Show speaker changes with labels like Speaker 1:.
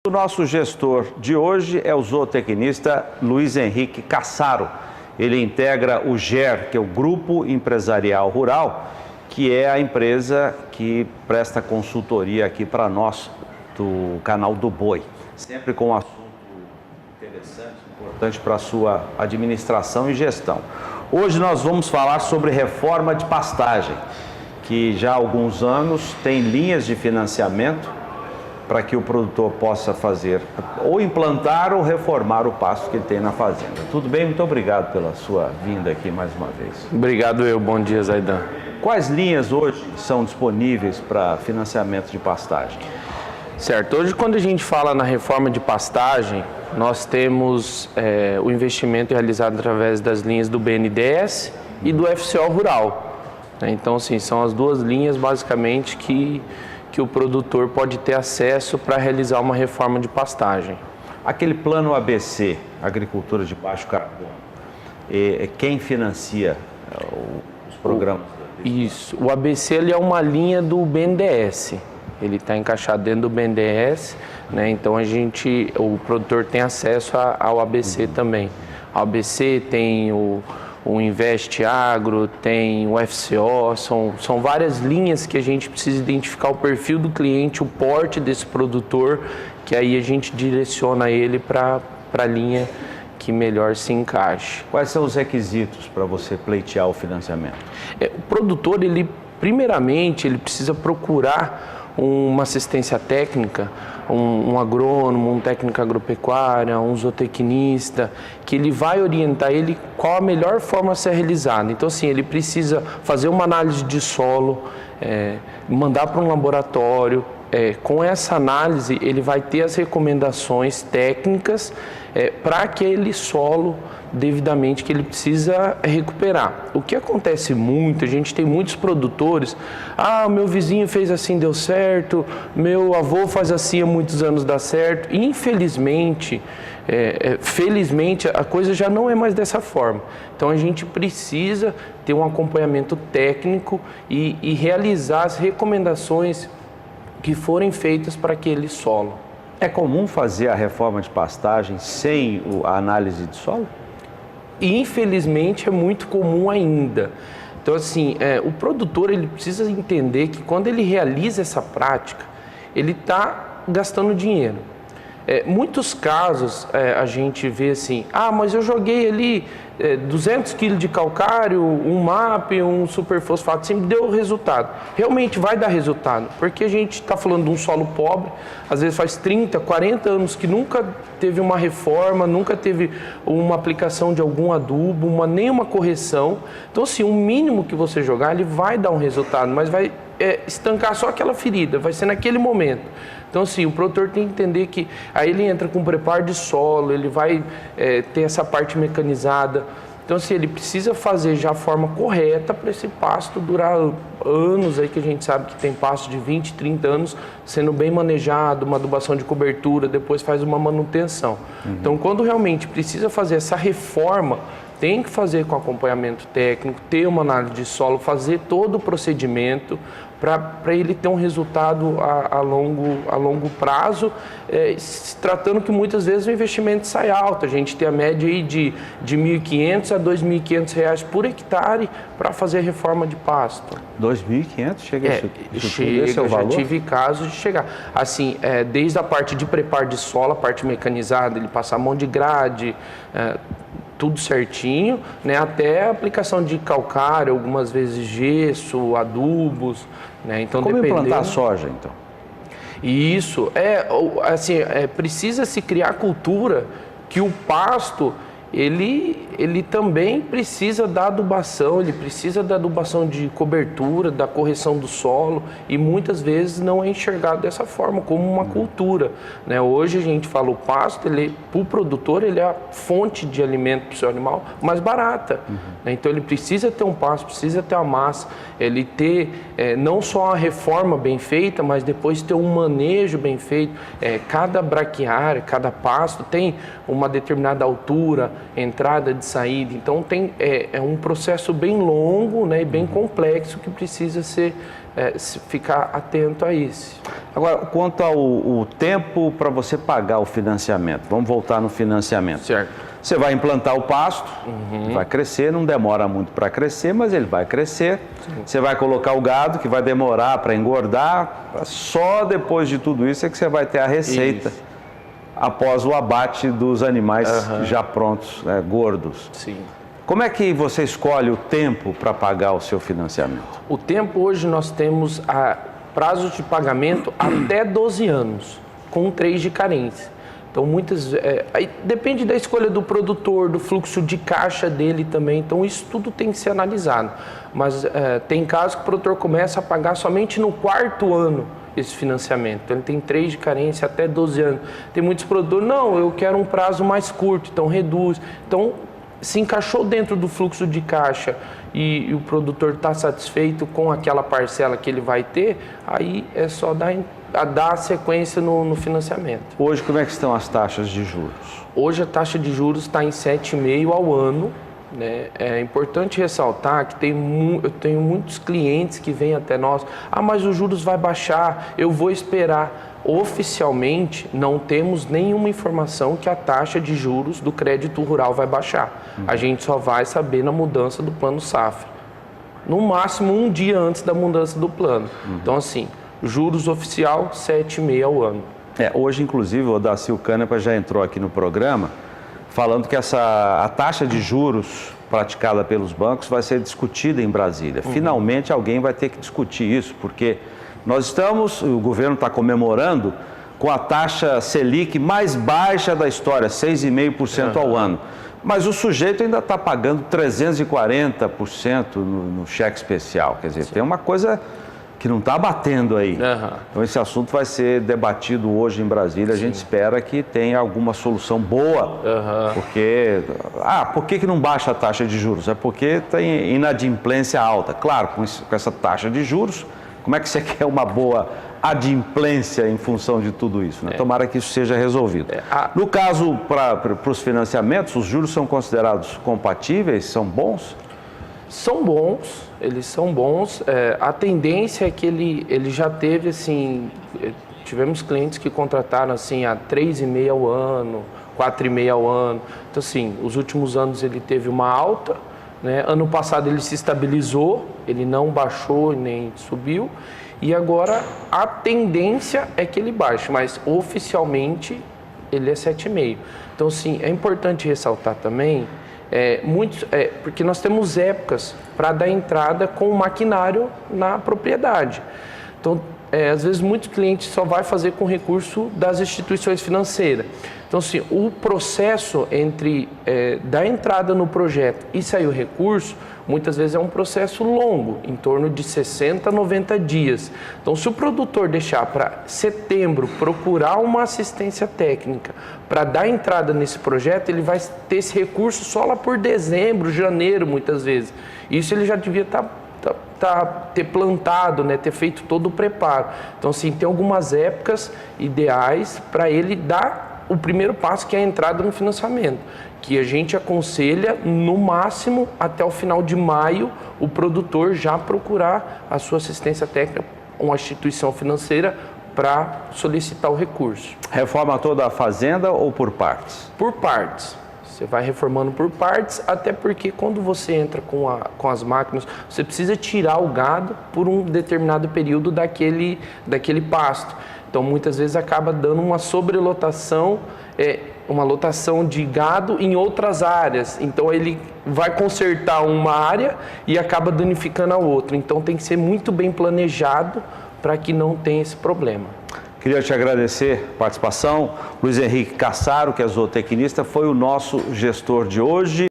Speaker 1: O nosso gestor de hoje é o zootecnista Luiz Henrique Cassaro. Ele integra o GER, que é o Grupo Empresarial Rural, que é a empresa que presta consultoria aqui para nós, do canal do Boi. Sempre com um assunto interessante, importante para a sua administração e gestão. Hoje nós vamos falar sobre reforma de pastagem, que já há alguns anos tem linhas de financiamento para que o produtor possa fazer, ou implantar ou reformar o pasto que ele tem na fazenda. Tudo bem? Muito obrigado pela sua vinda aqui mais uma vez.
Speaker 2: Obrigado bom dia, Zaidan.
Speaker 1: Quais linhas hoje são disponíveis para financiamento de pastagem?
Speaker 2: Certo, hoje quando a gente fala na reforma de pastagem, nós temos o investimento realizado através das linhas do BNDES e do FCO Rural. Então, assim, são as duas linhas basicamente que o produtor pode ter acesso para realizar uma reforma de pastagem.
Speaker 1: Aquele plano ABC, Agricultura de Baixo Carbono, quem financia os programas?
Speaker 2: Isso, o ABC ele é uma linha do BNDES, ele está encaixado dentro do BNDES, né? Então o produtor tem acesso ao ABC também. O ABC tem o Invest Agro, tem o FCO, são várias linhas que a gente precisa identificar o perfil do cliente, o porte desse produtor, que aí a gente direciona ele para a linha que melhor se encaixe.
Speaker 1: Quais são os requisitos para você pleitear o financiamento?
Speaker 2: O produtor, primeiramente, ele precisa procurar uma assistência técnica, um agrônomo, um técnico agropecuário, um zootecnista, que ele vai orientar ele qual a melhor forma a ser realizada. Então, assim, ele precisa fazer uma análise de solo, mandar para um laboratório. Com essa análise, ele vai ter as recomendações técnicas para aquele solo devidamente que ele precisa recuperar. O que acontece muito, a gente tem muitos produtores, meu vizinho fez assim, deu certo, meu avô faz assim há muitos anos, dá certo. Infelizmente, felizmente, a coisa já não é mais dessa forma. Então a gente precisa ter um acompanhamento técnico e realizar as recomendações que forem feitas para aquele solo.
Speaker 1: É comum fazer a reforma de pastagem sem a análise de solo?
Speaker 2: E, infelizmente, é muito comum ainda. Então, assim, o produtor ele precisa entender que quando ele realiza essa prática, ele está gastando dinheiro. Muitos casos a gente vê assim, mas eu joguei ali 200 kg de calcário, um MAP, um superfosfato, sempre deu resultado. Realmente vai dar resultado, porque a gente está falando de um solo pobre, às vezes faz 30, 40 anos que nunca teve uma reforma, nunca teve uma aplicação de algum adubo, nenhuma correção. Então, assim, o mínimo que você jogar, ele vai dar um resultado, mas vai estancar só aquela ferida, vai ser naquele momento. Então, assim, o produtor tem que entender que aí ele entra com preparo de solo, ele vai ter essa parte mecanizada. Então, assim, ele precisa fazer já a forma correta para esse pasto durar anos, aí que a gente sabe que tem pasto de 20, 30 anos sendo bem manejado, uma adubação de cobertura, depois faz uma manutenção. Então, quando realmente precisa fazer essa reforma, tem que fazer com acompanhamento técnico, ter uma análise de solo, fazer todo o procedimento para ele ter um resultado a longo prazo, se tratando que muitas vezes o investimento sai alto. A gente tem a média aí de R$ 1.500 a R$ 2.500 por hectare para fazer a reforma de pasto.
Speaker 1: R$ 2.500? Chega
Speaker 2: esse é o valor? Já tive casos de chegar. Assim, desde a parte de preparo de solo, a parte mecanizada, ele passar a mão de grade, tudo certinho, né, até a aplicação de calcário, algumas vezes gesso, adubos, né, então
Speaker 1: como implantar soja, então?
Speaker 2: Isso, precisa se criar a cultura que o pasto, ele também precisa da adubação, ele precisa da adubação de cobertura, da correção do solo, e muitas vezes não é enxergado dessa forma, como uma cultura, né? Hoje a gente fala o pasto, para o produtor, ele é a fonte de alimento para o seu animal mais barata, né? Então ele precisa ter um pasto, precisa ter uma massa, ele ter não só a reforma bem feita, mas depois ter um manejo bem feito. Cada braquiária, cada pasto tem uma determinada altura, entrada de saída, então é um processo bem longo, né, e bem complexo que precisa ser ficar atento a isso.
Speaker 1: Agora, quanto ao tempo para você pagar o financiamento, vamos voltar no financiamento.
Speaker 2: Certo.
Speaker 1: Você vai implantar o pasto, vai crescer, não demora muito para crescer, mas ele vai crescer. Sim. Você vai colocar o gado, que vai demorar para engordar, só depois de tudo isso é que você vai ter a receita. Isso. Após o abate dos animais já prontos, gordos.
Speaker 2: Sim.
Speaker 1: Como é que você escolhe o tempo para pagar o seu financiamento?
Speaker 2: O tempo, hoje nós temos prazos de pagamento até 12 anos, com 3 de carência. Então, aí depende da escolha do produtor, do fluxo de caixa dele também. Então, isso tudo tem que ser analisado. Mas tem casos que o produtor começa a pagar somente no 4º ano esse financiamento. Então, ele tem 3 de carência até 12 anos. Tem muitos produtores, não, eu quero um prazo mais curto, então reduz. Então, se encaixou dentro do fluxo de caixa e o produtor está satisfeito com aquela parcela que ele vai ter, aí é só dar sequência no financiamento.
Speaker 1: Hoje, como é que estão as taxas de juros?
Speaker 2: Hoje a taxa de juros está em 7,5% ao ano. Né? É importante ressaltar que eu tenho muitos clientes que vêm até nós, mas os juros vai baixar, eu vou esperar. Oficialmente, não temos nenhuma informação que a taxa de juros do crédito rural vai baixar. A gente só vai saber na mudança do plano safra. No máximo, um dia antes da mudança do plano. Então, assim, juros oficial, 7,5% ao ano.
Speaker 1: Hoje, inclusive, o Odacil Canepa já entrou aqui no programa falando que a taxa de juros praticada pelos bancos vai ser discutida em Brasília. Finalmente, alguém vai ter que discutir isso, porque o governo está comemorando com a taxa Selic mais baixa da história, 6,5% ao ano. Mas o sujeito ainda está pagando 340% no cheque especial. Quer dizer, tem uma coisa que não está batendo aí. Então esse assunto vai ser debatido hoje em Brasília. A gente espera que tenha alguma solução boa. Porque, por que não baixa a taxa de juros? É porque tem inadimplência alta. Claro, com essa taxa de juros, como é que você quer uma boa adimplência em função de tudo isso? Né? Tomara que isso seja resolvido. No caso, para os financiamentos, os juros são considerados compatíveis? São bons?
Speaker 2: São bons, eles são bons. A tendência é que ele já teve, assim, tivemos clientes que contrataram assim, a 3,5% ao ano, 4,5% ao ano. Então, assim, os últimos anos ele teve uma alta. Né? Ano passado ele se estabilizou, ele não baixou nem subiu, e agora a tendência é que ele baixe, mas oficialmente ele é 7,5%. Então, sim, é importante ressaltar também, porque nós temos épocas para dar entrada com o maquinário na propriedade. Então, às vezes muitos clientes só vai fazer com recurso das instituições financeiras. Então, assim, o processo entre dar entrada no projeto e sair o recurso, muitas vezes é um processo longo, em torno de 60 a 90 dias. Então, se o produtor deixar para setembro procurar uma assistência técnica para dar entrada nesse projeto, ele vai ter esse recurso só lá por dezembro, janeiro, muitas vezes. Isso ele já devia ter plantado, né, ter feito todo o preparo. Então, assim, tem algumas épocas ideais para ele dar o primeiro passo, que é a entrada no financiamento, que a gente aconselha no máximo até o final de maio o produtor já procurar a sua assistência técnica, uma instituição financeira, para solicitar o recurso.
Speaker 1: Reforma toda a fazenda ou por partes?
Speaker 2: Por partes. Você vai reformando por partes, até porque quando você entra com as máquinas, você precisa tirar o gado por um determinado período daquele pasto. Então, muitas vezes acaba dando uma sobrelotação, uma lotação de gado em outras áreas. Então, ele vai consertar uma área e acaba danificando a outra. Então, tem que ser muito bem planejado para que não tenha esse problema.
Speaker 1: Queria te agradecer a participação. Luiz Henrique Cassaro, que é zootecnista, foi o nosso gestor de hoje.